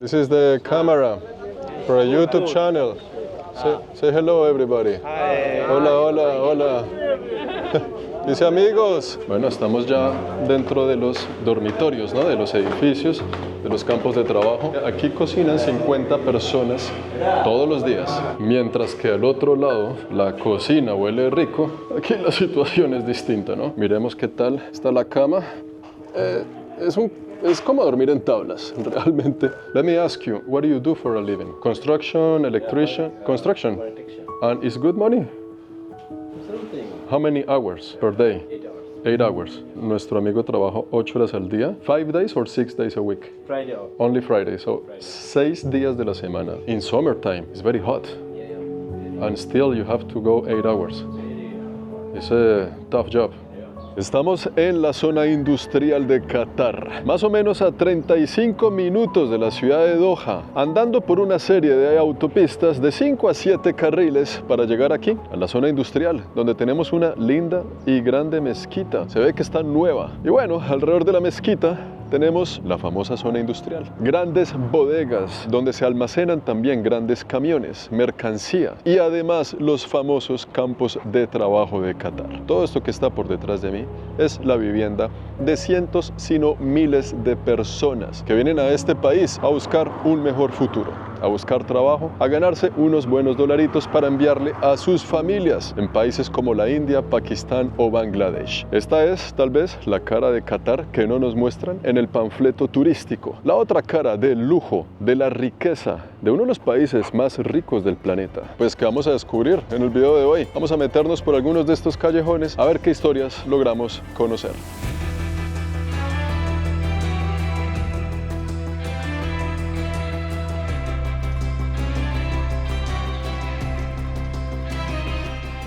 This is the camera for a YouTube channel. Say hello, everybody. Hi. Hola, hola, hola. Dice amigos. Bueno, estamos ya dentro de los dormitorios, ¿no? De los edificios, de los campos de trabajo. Aquí cocinan 50 personas todos los días. Mientras que al otro lado la cocina huele rico, aquí la situación es distinta, ¿no? Miremos qué tal está la cama. Es como dormir en tablas, realmente. Let me ask you, what do you do for a living? Construction, electrician? Construction. And is good money? Something. How many hours per day? 8 hours. 8 hours. Nuestro amigo trabaja 8 horas al día. 5 days or 6 days a week? Friday off. Only Friday, so 6 días de la semana. In summertime, it's very hot. Yeah. And still you have to go 8 hours. It's a tough job. Estamos en la zona industrial de Qatar, más o menos a 35 minutos de la ciudad de Doha, andando por una serie de autopistas de 5 a 7 carriles para llegar aquí, a la zona industrial, donde tenemos una linda y grande mezquita. Se ve que está nueva. Y bueno, alrededor de la mezquita tenemos la famosa zona industrial. Grandes bodegas donde se almacenan también grandes camiones, mercancía y además los famosos campos de trabajo de Qatar. Todo esto que está por detrás de mí es la vivienda de cientos, sino miles de personas que vienen a este país a buscar un mejor futuro, a buscar trabajo, a ganarse unos buenos dolaritos para enviarle a sus familias en países como la India, Pakistán o Bangladesh. Esta es tal vez la cara de Qatar que no nos muestran en el panfleto turístico. La otra cara del lujo, de la riqueza, de uno de los países más ricos del planeta. Pues que vamos a descubrir en el video de hoy. Vamos a meternos por algunos de estos callejones a ver qué historias logramos conocer.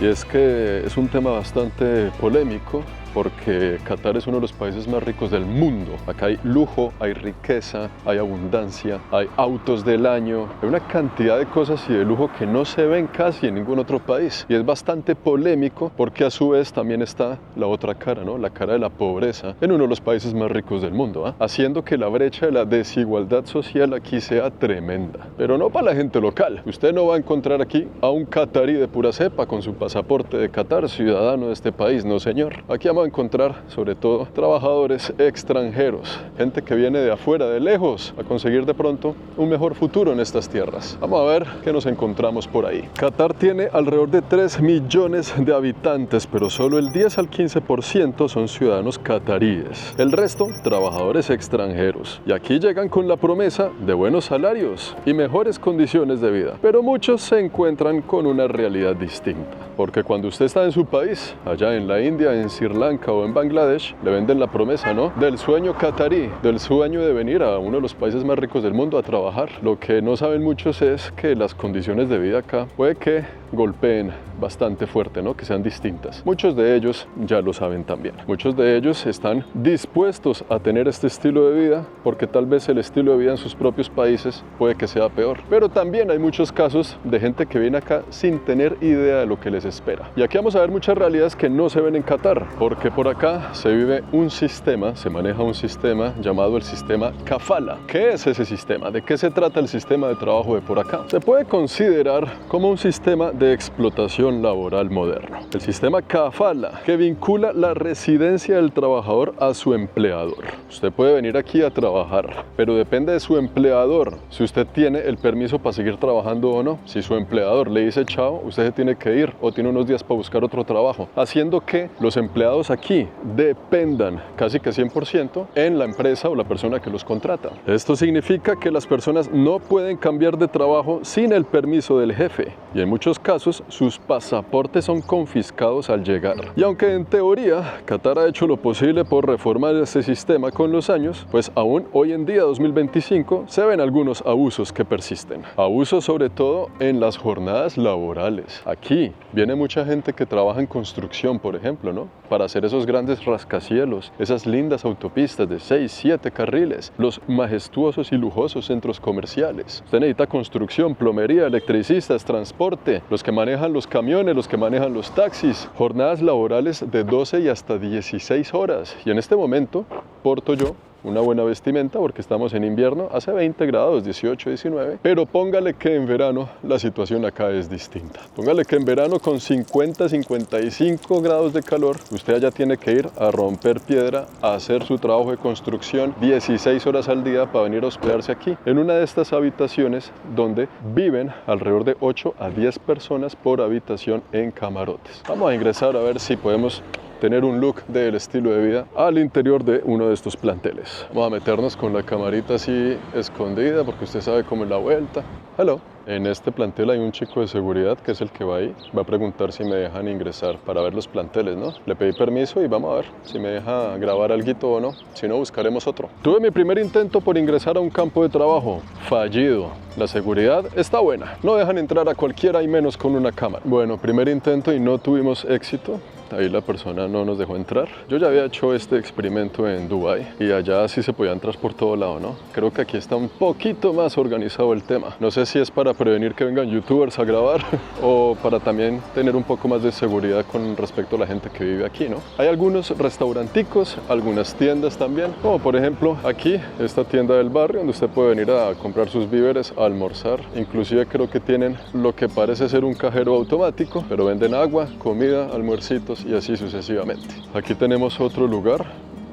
Y es que es un tema bastante polémico porque Qatar es uno de los países más ricos del mundo. Acá hay lujo, hay riqueza, hay abundancia, hay autos del año, hay una cantidad de cosas y de lujo que no se ven casi en ningún otro país. Y es bastante polémico porque a su vez también está la otra cara, ¿no? La cara de la pobreza en uno de los países más ricos del mundo, ¿eh? Haciendo que la brecha de la desigualdad social aquí sea tremenda. Pero no para la gente local. Usted no va a encontrar aquí a un catarí de pura cepa con su pasaporte de Qatar, ciudadano de este país, no señor. Aquí vamos a encontrar sobre todo trabajadores extranjeros, gente que viene de afuera, de lejos, a conseguir de pronto un mejor futuro en estas tierras. Vamos a ver qué nos encontramos por ahí. Qatar tiene alrededor de 3 millones de habitantes, pero solo el 10 al 15% son ciudadanos qataríes. El resto, trabajadores extranjeros. Y aquí llegan con la promesa de buenos salarios y mejores condiciones de vida. Pero muchos se encuentran con una realidad distinta. Porque cuando usted está en su país, allá en la India, en Sri Lanka o en Bangladesh, le venden la promesa, ¿no? Del sueño qatarí, del sueño de venir a uno de los países más ricos del mundo a trabajar. Lo que no saben muchos es que las condiciones de vida acá puede que golpeen bastante fuerte, ¿no? Que sean distintas. Muchos de ellos ya lo saben también. Muchos de ellos están dispuestos a tener este estilo de vida porque tal vez el estilo de vida en sus propios países puede que sea peor. Pero también hay muchos casos de gente que viene acá sin tener idea de lo que les espera. Y aquí vamos a ver muchas realidades que no se ven en Qatar, porque por acá se vive un sistema, se maneja un sistema llamado el sistema Kafala. ¿Qué es ese sistema? ¿De qué se trata el sistema de trabajo de por acá? Se puede considerar como un sistema de explotación laboral moderno. El sistema Kafala, que vincula la residencia del trabajador a su empleador. Usted puede venir aquí a trabajar, pero depende de su empleador si usted tiene el permiso para seguir trabajando o no. Si su empleador le dice chao, usted se tiene que ir o tiene unos días para buscar otro trabajo, haciendo que los empleados aquí dependan casi que 100% en la empresa o la persona que los contrata. Esto significa que las personas no pueden cambiar de trabajo sin el permiso del jefe y en muchos casos sus pasaportes son confiscados al llegar. Y aunque en teoría Qatar ha hecho lo posible por reformar este sistema con los años, pues aún hoy en día 2025 se ven algunos abusos que persisten. Abusos sobre todo en las jornadas laborales. Aquí viene mucha gente que trabaja en construcción, por ejemplo, ¿no? Para hacer esos grandes rascacielos, esas lindas autopistas de 6, 7 carriles, los majestuosos y lujosos centros comerciales. Usted necesita construcción, plomería, electricistas, transporte, los que manejan los camiones, los que manejan los taxis, jornadas laborales de 12 y hasta 16 horas. Y en este momento porto yo una buena vestimenta porque estamos en invierno, hace 20 grados, 18, 19, pero póngale que en verano la situación acá es distinta. Póngale que en verano con 50, 55 grados de calor, usted allá tiene que ir a romper piedra, a hacer su trabajo de construcción 16 horas al día para venir a hospedarse aquí, en una de estas habitaciones donde viven alrededor de 8 a 10 personas por habitación en camarotes. Vamos a ingresar a ver si podemos tener un look del estilo de vida al interior de uno de estos planteles. Vamos a meternos con la camarita así escondida porque usted sabe cómo es la vuelta. Hello. En este plantel hay un chico de seguridad que es el que va ahí. Va a preguntar si me dejan ingresar para ver los planteles, ¿no? Le pedí permiso y vamos a ver si me deja grabar alguito o no. Si no, buscaremos otro. Tuve mi primer intento por ingresar a un campo de trabajo. Fallido. La seguridad está buena. No dejan entrar a cualquiera y menos con una cámara. Bueno, primer intento y no tuvimos éxito. Ahí la persona no nos dejó entrar. Yo ya había hecho este experimento en Dubái y allá sí se podía entrar por todo lado, ¿no? Creo que aquí está un poquito más organizado el tema. No sé si es para prevenir que vengan youtubers a grabar o para también tener un poco más de seguridad con respecto a la gente que vive aquí, ¿no? Hay algunos restauranticos, algunas tiendas también, como por ejemplo aquí, esta tienda del barrio donde usted puede venir a comprar sus víveres, a almorzar. Inclusive creo que tienen lo que parece ser un cajero automático, pero venden agua, comida, almuercitos y así sucesivamente. Aquí tenemos otro lugar.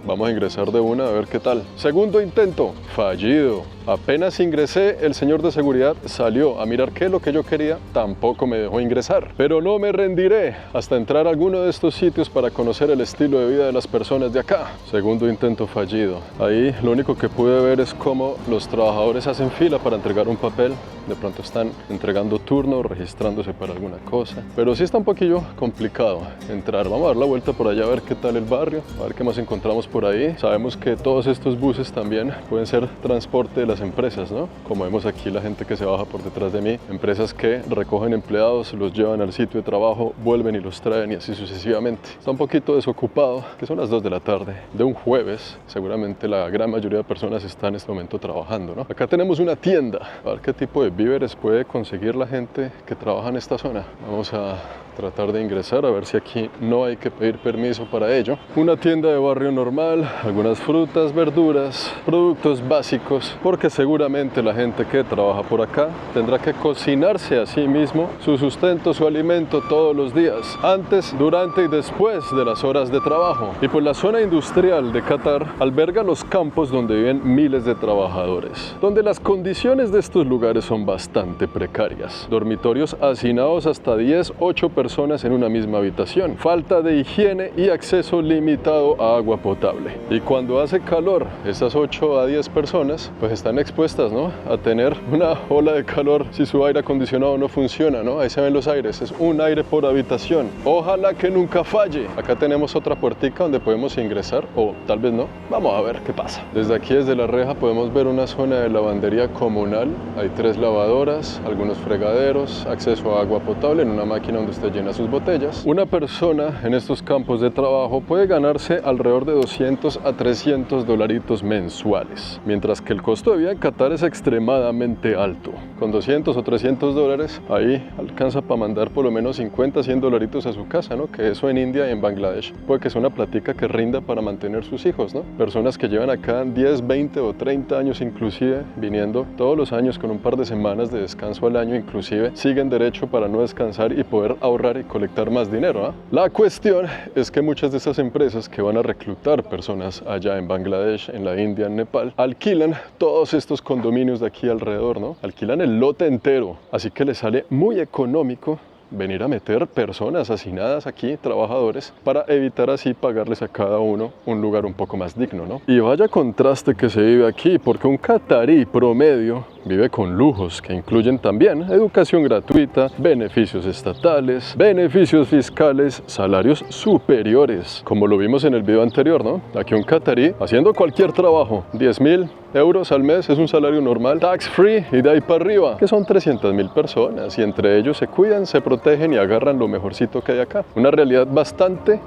Vamos a ingresar de una a ver qué tal. Segundo intento, fallido. Apenas ingresé, el señor de seguridad salió a mirar qué es lo que yo quería, tampoco me dejó ingresar. Pero no me rendiré hasta entrar a alguno de estos sitios para conocer el estilo de vida de las personas de acá. Segundo intento fallido. Ahí lo único que pude ver es cómo los trabajadores hacen fila para entregar un papel. De pronto están entregando turno, registrándose para alguna cosa. Pero sí está un poquillo complicado entrar. Vamos a dar la vuelta por allá a ver qué tal el barrio, a ver qué más encontramos por ahí. Sabemos que todos estos buses también pueden ser transporte de las empresas, ¿no? Como vemos aquí la gente que se baja por detrás de mí, empresas que recogen empleados, los llevan al sitio de trabajo, vuelven y los traen y así sucesivamente. Está un poquito desocupado, que son las 2 de la tarde de un jueves. Seguramente la gran mayoría de personas están en este momento trabajando, ¿no? Acá tenemos una tienda, a ver qué tipo de víveres puede conseguir la gente que trabaja en esta zona. Vamos a tratar de ingresar a ver si aquí no hay que pedir permiso para ello. Una tienda de barrio normal, algunas frutas, verduras, productos básicos, porque seguramente la gente que trabaja por acá tendrá que cocinarse a sí mismo su sustento, su alimento todos los días, antes, durante y después de las horas de trabajo. Y pues la zona industrial de Qatar alberga los campos donde viven miles de trabajadores, donde las condiciones de estos lugares son bastante precarias. Dormitorios hacinados hasta 10, 8 personas en una misma habitación, falta de higiene y acceso limitado a agua potable. Y cuando hace calor, esas 8 a 10 personas pues están expuestas, ¿no?, a tener una ola de calor si su aire acondicionado no funciona, ¿no? Ahí se ven los aires, es un aire por habitación. Ojalá que nunca falle. Acá tenemos otra puertica donde podemos ingresar, o tal vez no. Vamos a ver qué pasa. Desde aquí, desde la reja, podemos ver una zona de lavandería comunal. Hay 3 lavadoras, algunos fregaderos, acceso a agua potable en una máquina donde usted llena sus botellas. Una persona en estos campos de trabajo puede ganarse alrededor de 200 a 300 dolaritos mensuales, mientras que el costo de vida en Qatar es extremadamente alto. Con 200 o 300 dólares, ahí alcanza para mandar por lo menos 50, 100 dolaritos a su casa, ¿no? Que eso en India y en Bangladesh puede que sea una platica que rinda para mantener sus hijos, ¿no? Personas que llevan acá 10, 20 o 30 años inclusive, viniendo todos los años con un par de semanas de descanso al año inclusive, siguen derecho para no descansar y poder ahorrar y colectar más dinero, ¿eh? La cuestión es que muchas de esas empresas que van a reclutar personas allá en Bangladesh, en la India, en Nepal, alquilan todos estos condominios de aquí alrededor, ¿no? Alquilan el lote entero, así que les sale muy económico venir a meter personas hacinadas aquí, trabajadores, para evitar así pagarles a cada uno un lugar un poco más digno, ¿no? Y vaya contraste que se vive aquí, porque un catarí promedio vive con lujos que incluyen también educación gratuita, beneficios estatales, beneficios fiscales, salarios superiores, como lo vimos en el video anterior, ¿no? Aquí un catarí haciendo cualquier trabajo, 10.000 euros al mes es un salario normal, tax free, y de ahí para arriba, que son 300.000 personas, y entre ellos se cuidan, se protegen y agarran lo mejorcito que hay acá. Una realidad bastante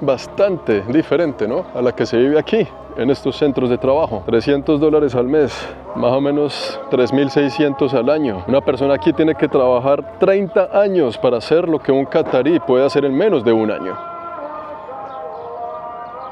diferente, ¿no?, a la que se vive aquí en estos centros de trabajo. 300 dólares al mes, más o menos 3.600 al año. Una persona aquí tiene que trabajar 30 años para hacer lo que un catarí puede hacer en menos de un año.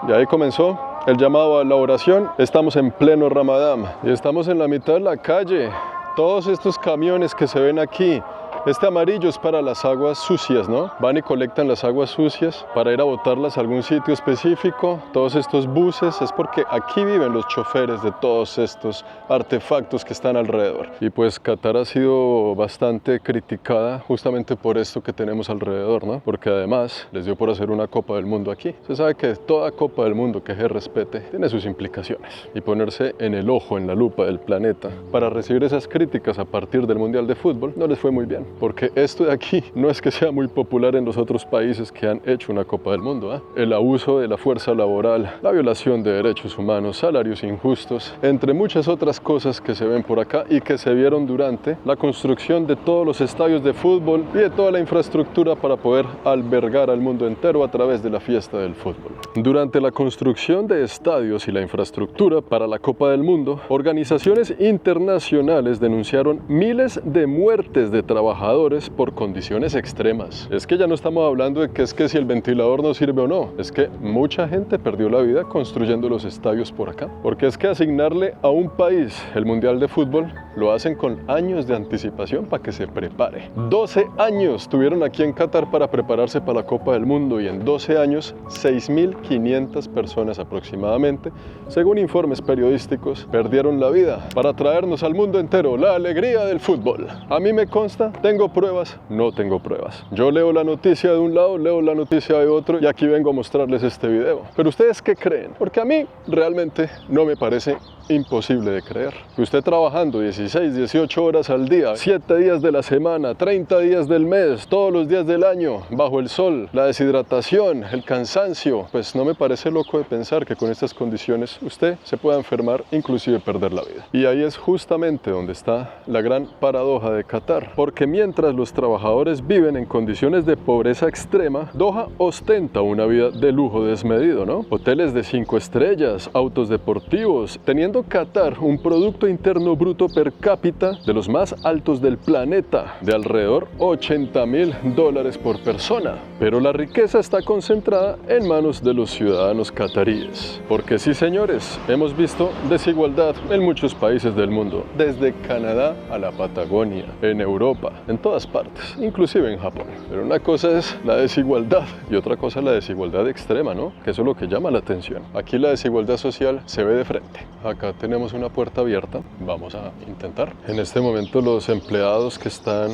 Y ahí comenzó el llamado a la oración. Estamos en pleno Ramadán y estamos en la mitad de la calle. Todos estos camiones que se ven aquí, este amarillo es para las aguas sucias, ¿no? Van y colectan las aguas sucias para ir a botarlas a algún sitio específico. Todos estos buses es porque aquí viven los choferes de todos estos artefactos que están alrededor. Y pues Qatar ha sido bastante criticada justamente por esto que tenemos alrededor, ¿no? Porque además les dio por hacer una Copa del Mundo aquí. Se sabe que toda Copa del Mundo que se respete tiene sus implicaciones. Y ponerse en el ojo, en la lupa del planeta para recibir esas críticas a partir del Mundial de Fútbol no les fue muy bien. Porque esto de aquí no es que sea muy popular en los otros países que han hecho una Copa del Mundo, ¿eh? El abuso de la fuerza laboral, la violación de derechos humanos, salarios injustos, entre muchas otras cosas que se ven por acá y que se vieron durante la construcción de todos los estadios de fútbol y de toda la infraestructura para poder albergar al mundo entero a través de la fiesta del fútbol. Durante la construcción de estadios y la infraestructura para la Copa del Mundo, organizaciones internacionales denunciaron miles de muertes de trabajadores por condiciones extremas. Es que ya no estamos hablando de que es que si el ventilador no sirve o no, es que mucha gente perdió la vida construyendo los estadios por acá. Porque es que asignarle a un país el Mundial de Fútbol lo hacen con años de anticipación para que se prepare. 12 años tuvieron aquí en Qatar para prepararse para la Copa del Mundo y en 12 años 6.500 personas aproximadamente, según informes periodísticos, perdieron la vida para traernos al mundo entero la alegría del fútbol. A mí me consta, ¿tengo pruebas? No tengo pruebas. Yo leo la noticia de un lado, leo la noticia de otro y aquí vengo a mostrarles este video. Pero ¿ustedes qué creen? Porque a mí realmente no me parece imposible de creer. Que usted trabajando 16, 18 horas al día, 7 días de la semana, 30 días del mes, todos los días del año, bajo el sol, la deshidratación, el cansancio, pues no me parece loco de pensar que con estas condiciones usted se pueda enfermar, inclusive perder la vida. Y ahí es justamente donde está la gran paradoja de Qatar, porque mientras los trabajadores viven en condiciones de pobreza extrema, Doha ostenta una vida de lujo desmedido, ¿no? Hoteles de 5 estrellas, autos deportivos, teniendo Qatar un Producto Interno Bruto per cápita de los más altos del planeta, de alrededor $80.000 por persona. Pero la riqueza está concentrada en manos de los ciudadanos cataríes. Porque sí, señores, hemos visto desigualdad en muchos países del mundo, desde Canadá a la Patagonia, en Europa, en todas partes, inclusive en Japón. Pero una cosa es la desigualdad y otra cosa es la desigualdad extrema, ¿no? Que eso es lo que llama la atención. Aquí la desigualdad social se ve de frente. Acá tenemos una puerta abierta, vamos a intentar. En este momento los empleados que están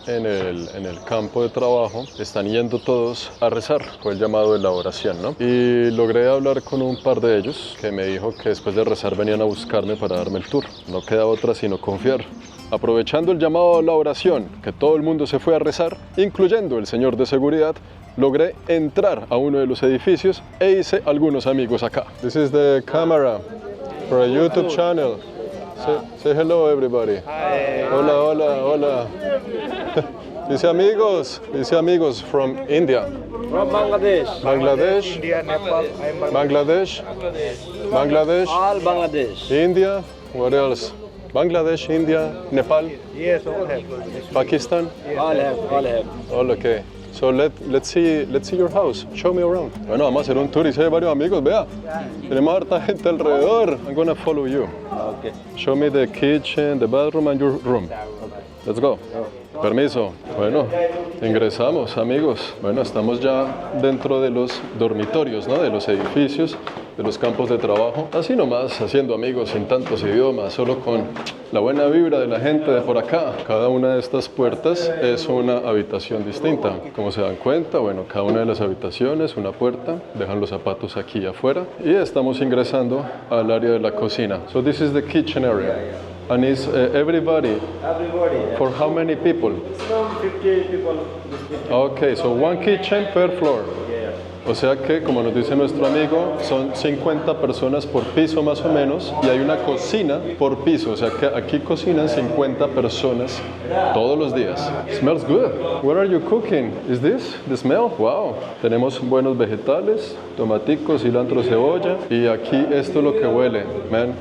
en el campo de trabajo están yendo todos a rezar, fue el llamado de la oración, ¿no? Y logré hablar con un par de ellos que me dijo que después de rezar venían a buscarme para darme el tour. No queda otra sino confiar. Aprovechando el llamado a la oración, que todo el mundo se fue a rezar, incluyendo el señor de seguridad, logré entrar a uno de los edificios e hice algunos amigos acá. This is the camera for a YouTube channel. Say hello everybody. Hi. Hola, hola, hola. Dice amigos from India. From Bangladesh. Bangladesh. India, Nepal. I'm Bangladesh. Bangladesh. All Bangladesh. India. What else? Bangladesh, India, Nepal, Yes, all have. Pakistan. All have. All have. All okay. So let's see your house. Show me around. Bueno, vamos a hacer un tour y hay varios amigos, vea. Tenemos harta gente alrededor. I'm gonna follow you. Okay. Show me the kitchen, the bathroom and your room. Let's go. Permiso. Bueno, ingresamos, amigos. Bueno, estamos ya dentro de los dormitorios, ¿no? De los edificios, de los campos de trabajo. Así nomás, haciendo amigos sin tantos idiomas, solo con la buena vibra de la gente de por acá. Cada una de estas puertas es una habitación distinta. Como se dan cuenta, bueno, cada una de las habitaciones, una puerta, dejan los zapatos aquí afuera y estamos ingresando al área de la cocina. So this is the kitchen area. And is everybody? Everybody. For how many people? 50 people. Okay, so one kitchen per floor. O sea que, como nos dice nuestro amigo, son 50 personas por piso más o menos y hay una cocina por piso. O sea que aquí cocinan 50 personas todos los días. Smells good. What are you cooking? Is this the smell? Wow. Tenemos buenos vegetales, tomaticos, cilantro, cebolla y aquí esto es lo que huele, man.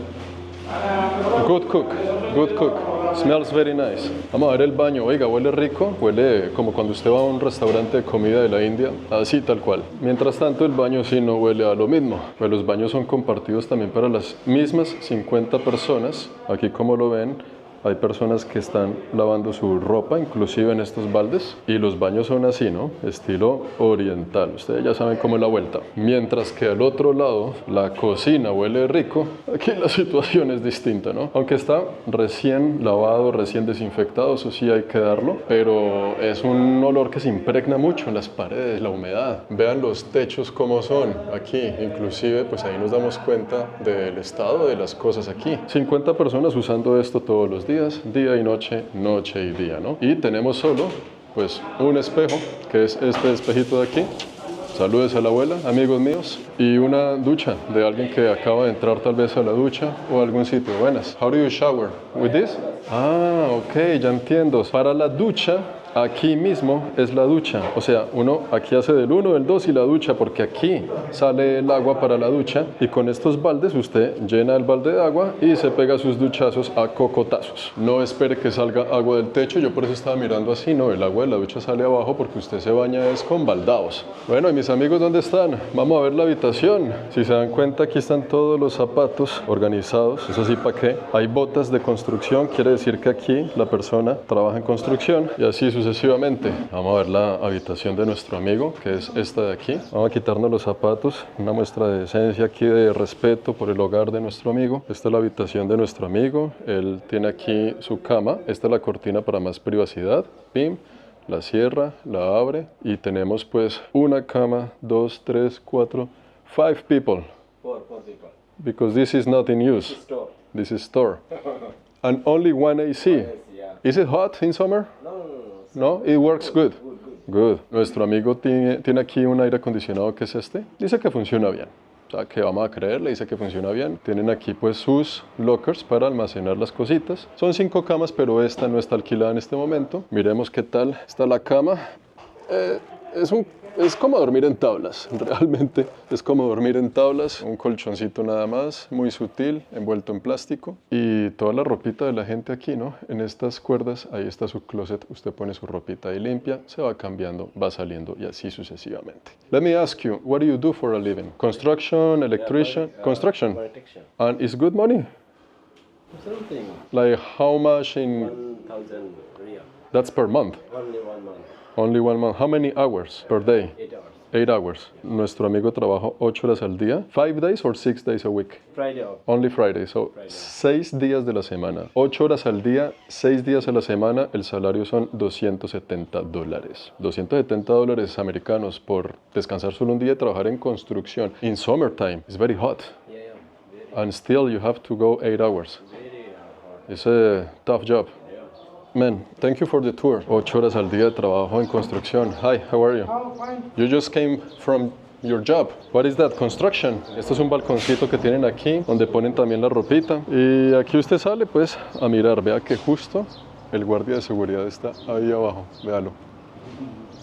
Good cook, good cook. Smells very nice. Vamos a ver el baño. Oiga, huele rico. Huele como cuando usted va a un restaurante de comida de la India. Así tal cual. Mientras tanto, el baño sí no huele a lo mismo. Pues los baños son compartidos también para las mismas 50 personas. Aquí, como lo ven, hay personas que están lavando su ropa, inclusive en estos baldes. Y los baños son así, ¿no? Estilo oriental. Ustedes ya saben cómo es la vuelta. Mientras que al otro lado, la cocina huele rico. Aquí la situación es distinta, ¿no? Aunque está recién lavado, recién desinfectado, eso sí hay que darlo. Pero es un olor que se impregna mucho en las paredes, la humedad. Vean los techos cómo son aquí. Inclusive, pues ahí nos damos cuenta del estado de las cosas aquí. 50 personas usando esto todos los días. Día y noche, noche y día, ¿no? Y tenemos solo, pues, un espejo, que es este espejito de aquí. Saludes a la abuela, amigos míos. Y una ducha de alguien que acaba de entrar tal vez a la ducha o a algún sitio. Buenas. How do you shower? With this? Ah, ok, ya entiendo. Para la ducha, aquí mismo es la ducha. O sea, uno aquí hace del 1, del 2 y la ducha, porque aquí sale el agua para la ducha. Y con estos baldes usted llena el balde de agua y se pega sus duchazos a cocotazos. No espere que salga agua del techo. Yo por eso estaba mirando así, no, el agua de la ducha sale abajo porque usted se baña es con baldaos. Bueno, y mis amigos, ¿dónde están? Vamos a ver la habitación. Si se dan cuenta, aquí están todos los zapatos organizados. Eso sí, ¿para qué? Hay botas de construcción, quiere decir que aquí la persona trabaja en construcción y así sucesivamente. Vamos a ver la habitación de nuestro amigo, que es esta de aquí. Vamos a quitarnos los zapatos, una muestra de decencia aquí, de respeto por el hogar de nuestro amigo. Esta es la habitación de nuestro amigo. Él tiene aquí su cama. Esta es la cortina para más privacidad. Pim. La cierra, la abre y tenemos pues una cama, 2, 3, 4, 5 people. Four people. Because this is not in use. Store. This is store. And only one AC. Yes, yeah. Is it hot in summer? No. No, it works good. Good. Good. Nuestro amigo tiene aquí un aire acondicionado que es este. Dice que funciona bien. O sea, que vamos a creerle, dice que funciona bien. Tienen aquí pues sus lockers para almacenar las cositas. Son 5 camas, pero esta no está alquilada en este momento. Miremos qué tal está la cama. Es como dormir en tablas, realmente es como dormir en tablas, un colchoncito nada más, muy sutil, envuelto en plástico y toda la ropita de la gente aquí, ¿no? En estas cuerdas, ahí está su closet, usted pone su ropita ahí limpia, se va cambiando, va saliendo y así sucesivamente. Let me ask you, what do you do for a living? Construction, electrician, construction? Protection. And is good money? Something. Like how much in, 1,000 real. that's per month? Only 1 month. Only 1 month. How many hours per day? 8 hours. 8 hours. Nuestro amigo trabaja 8 horas al día. 5 days or 6 days a week? Friday off. Only Friday. So, 6 días de la semana. 8 horas al día, 6 días a la semana. El salario son $270. $270 americanos por descansar solo un día y trabajar en construcción. In summertime, it's very hot. Yeah. Very, And still you have to go 8 hours. very hot. It's a tough job. Yeah. Man, thank you for the tour. 8 horas al día de trabajo en construcción. Hi, how are you? Oh, fine. You just came from your job. What is that? Construction. Esto es un balconcito que tienen aquí, donde ponen también la ropita. Y aquí usted sale, pues, a mirar. Vea que justo el guardia de seguridad está ahí abajo. Véalo.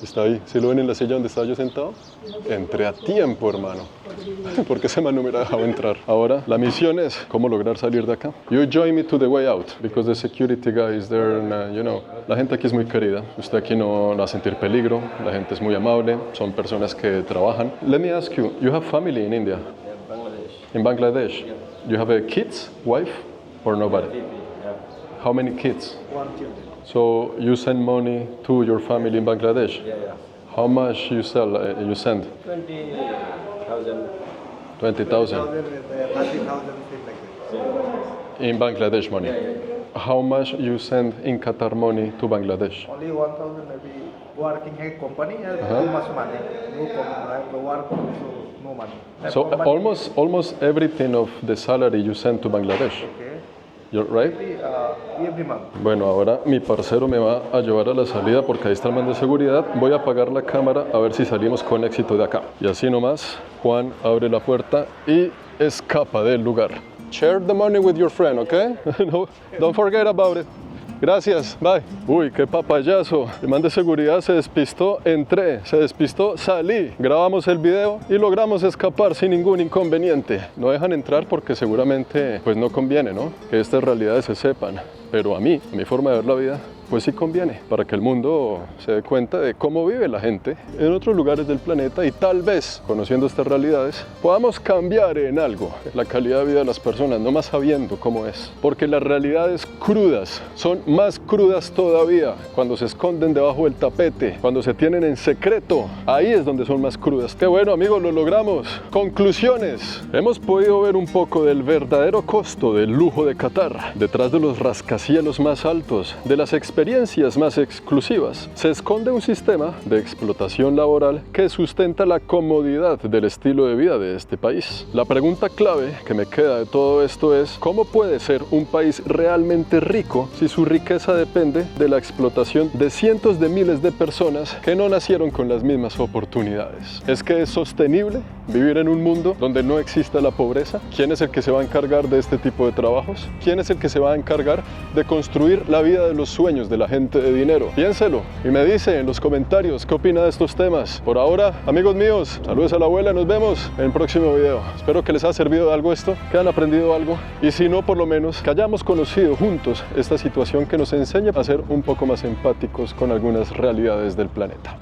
Está ahí. ¿Sí lo ven en la silla donde estaba yo sentado? Entré a tiempo, hermano. Porque ese man no me hubiera dejado entrar. Ahora, la misión es cómo lograr salir de acá. You join me to the way out, because the security guy is there and, you know, la gente aquí es muy querida. Usted aquí no va a sentir peligro. La gente es muy amable. Son personas que trabajan. Let me ask you, you have family in India? Yeah, Bangladesh. In Bangladesh? You have a kids, wife, or nobody? Yeah. How many kids? 1 children. So you send money to your family in Bangladesh? Yeah. How much you send? 20,000. 20,000 30,000, things like that. in Bangladesh money. How much you send in Qatar money to Bangladesh? Only 1,000 maybe working a company has Uh-huh. too much money. No company, work so no money. So Company, almost everything of the salary you send to Bangladesh. Okay. You're right? Every month. Bueno, ahora mi parcero me va a llevar a la salida porque ahí está el man de seguridad. Voy a apagar la cámara a ver si salimos con éxito de acá. Y así nomás, Juan abre la puerta y escapa del lugar. Share the money with your friend, okay? No, don't forget about it. Gracias, bye. Uy, qué papayazo. El man de seguridad se despistó, entré, se despistó, salí. Grabamos el video y logramos escapar sin ningún inconveniente. No dejan entrar porque seguramente pues no conviene, ¿no? Que estas realidades se sepan. pero a mi forma de ver la vida, pues sí conviene, para que el mundo se dé cuenta de cómo vive la gente en otros lugares del planeta y tal vez, conociendo estas realidades, podamos cambiar en algo la calidad de vida de las personas, no más sabiendo cómo es. Porque las realidades crudas son más crudas todavía cuando se esconden debajo del tapete, cuando se tienen en secreto. Ahí es donde son más crudas. Qué bueno, amigos, lo logramos. Conclusiones. Hemos podido ver un poco del verdadero costo del lujo de Qatar. Detrás de los rascacielos más altos, de las experiencias más exclusivas, se esconde un sistema de explotación laboral que sustenta la comodidad del estilo de vida de este país. La pregunta clave que me queda de todo esto es: ¿cómo puede ser un país realmente rico si su riqueza depende de la explotación de cientos de miles de personas que no nacieron con las mismas oportunidades? ¿Es que es sostenible vivir en un mundo donde no exista la pobreza? ¿Quién es el que se va a encargar de este tipo de trabajos? ¿Quién es el que se va a encargar de construir la vida de los sueños de la gente de dinero? Piénselo y me dice en los comentarios qué opina de estos temas. Por ahora, amigos míos, saludos a la abuela, nos vemos en el próximo video. Espero que les haya servido de algo esto, que hayan aprendido algo y si no, por lo menos que hayamos conocido juntos esta situación que nos enseña a ser un poco más empáticos con algunas realidades del planeta.